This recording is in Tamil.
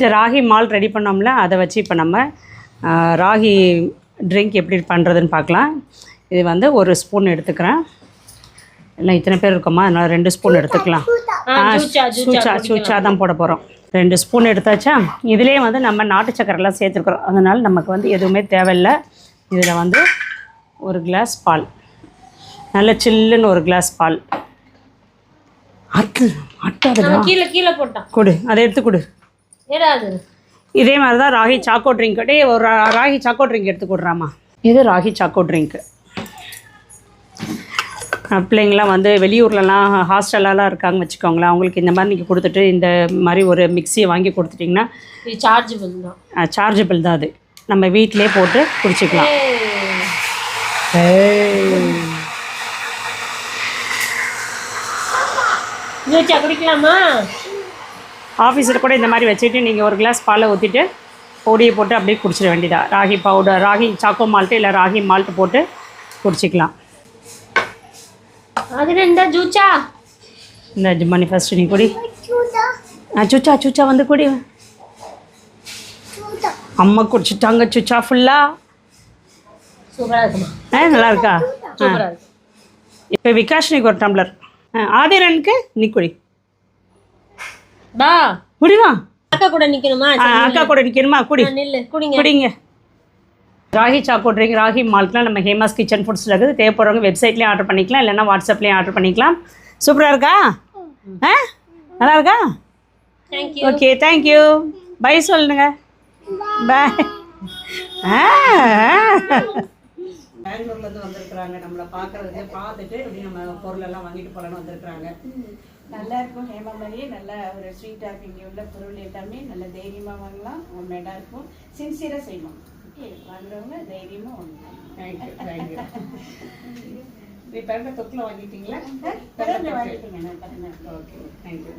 ராகி மால்ட் ரெடி பண்ணோம்ல, அதை வச்சு இப்போ நம்ம ராகி ட்ரிங்க் எப்படி பண்ணுறதுன்னு பார்க்கலாம். இது வந்து ஒரு ஸ்பூன் எடுத்துக்கிறேன். எல்லாம் இத்தனை பேர் இருக்கோமா, அதனால் 2 ஸ்பூன் எடுத்துக்கலாம். சூச்சா தான் போட போகிறோம். 2 ஸ்பூன் எடுத்தாச்சா. இதிலே வந்து நம்ம நாட்டு சக்கரைலாம் சேர்த்துருக்குறோம், அதனால் நமக்கு வந்து எதுவுமே தேவையில்லை. இதில் வந்து ஒரு கிளாஸ் பால், நல்ல சில்லுன்னு ஒரு கிளாஸ் பால். கீழே போட்டான் கொடு, அதை எடுத்து கொடு. இதே மாதிரி தான் ராகி சாக்கோ ட்ரிங்க். ஒரு ராகி சாக்கோ ட்ரிங்க் எடுத்து கொடுறாமா. இது ராகி சாக்கோ ட்ரிங்க்கு. பிள்ளைங்களாம் வந்து வெளியூர்லலாம் ஹாஸ்டலெலாம் இருக்காங்க வச்சுக்கோங்களேன், அவங்களுக்கு இந்த மாதிரி நீங்கள் கொடுத்துட்டு இந்த மாதிரி ஒரு மிக்சியை வாங்கி கொடுத்துட்டிங்கன்னா சார்ஜபிள் தான். அது நம்ம வீட்டிலே போட்டு குடிச்சிக்கலாம். குடிக்கலாமா? ஆஃபீஸில் கூட இந்த மாதிரி வச்சுட்டு நீங்கள் ஒரு கிளாஸ் பாலை ஊற்றிட்டு பொடியை போட்டு அப்படியே குடிச்சிட வேண்டியதா. Ragi powder, ragi choco malt இல்லை ராகி மால்ட்டு போட்டு குடிச்சிக்கலாம். அது ரெண்டா ஜூச்சா? இந்த ஜிம்மனி ஃபஸ்ட்டு நீ குடி. சுச்சா வந்து குடி. அம்மா குடிச்சிட்டாங்க சுச்சா ஃபுல்லாக. சூப்பராக இருக்குமா? நல்லா இருக்கா? இப்போ விகாஷ்னிக்கு ஒரு டம்ளர். ஆதிரனுக்கு நீ குடி. பா குடிவா. அக்கா கூட நிற்கணுமா? அக்கா கூட நிற்கணுமா? குடி. குடிங்க. ராகி சாக்கோ ட்ரிங்க், ராகி மால்ட்லாம் நம்ம ஹேமாஸ் கிச்சன் ஃபுட்ஸில் இருக்குது. தேவைப்படுறவங்க வெப்சைட்லேயும் ஆர்டர் பண்ணிக்கலாம், இல்லைன்னா வாட்ஸ்அப்லேயும் ஆர்டர் பண்ணிக்கலாம். சூப்பராக இருக்கா? நல்லா இருக்கா? Okay, thank you. பை சொல்லுங்க. பாய். பெங்களூர்லேருந்து வந்திருக்கிறாங்க, நம்மளை பார்த்துட்டு இப்படி நம்ம பொருளெல்லாம் வாங்கிட்டு போகலான்னு வந்திருக்கிறாங்க. நல்லா இருக்கும். ஹேமா மாதிரியே நல்ல ஒரு ஸ்வீட்டாக இருக்கும். இங்கே உள்ள பொருள் எல்லாமே நல்ல தைரியமாக வாங்கலாம், ஹோம்மேடாக இருக்கும், சின்சியராக செய்வோம். ஓகே, வாங்குறவங்க தைரியமாக வாங்கலாம். தேங்க்யூ. நீ பிறந்த தொட்டில் வாங்கிட்டீங்களா? பிறந்த வாங்கிட்டீங்க. நான் பிறந்த. Okay, thank you.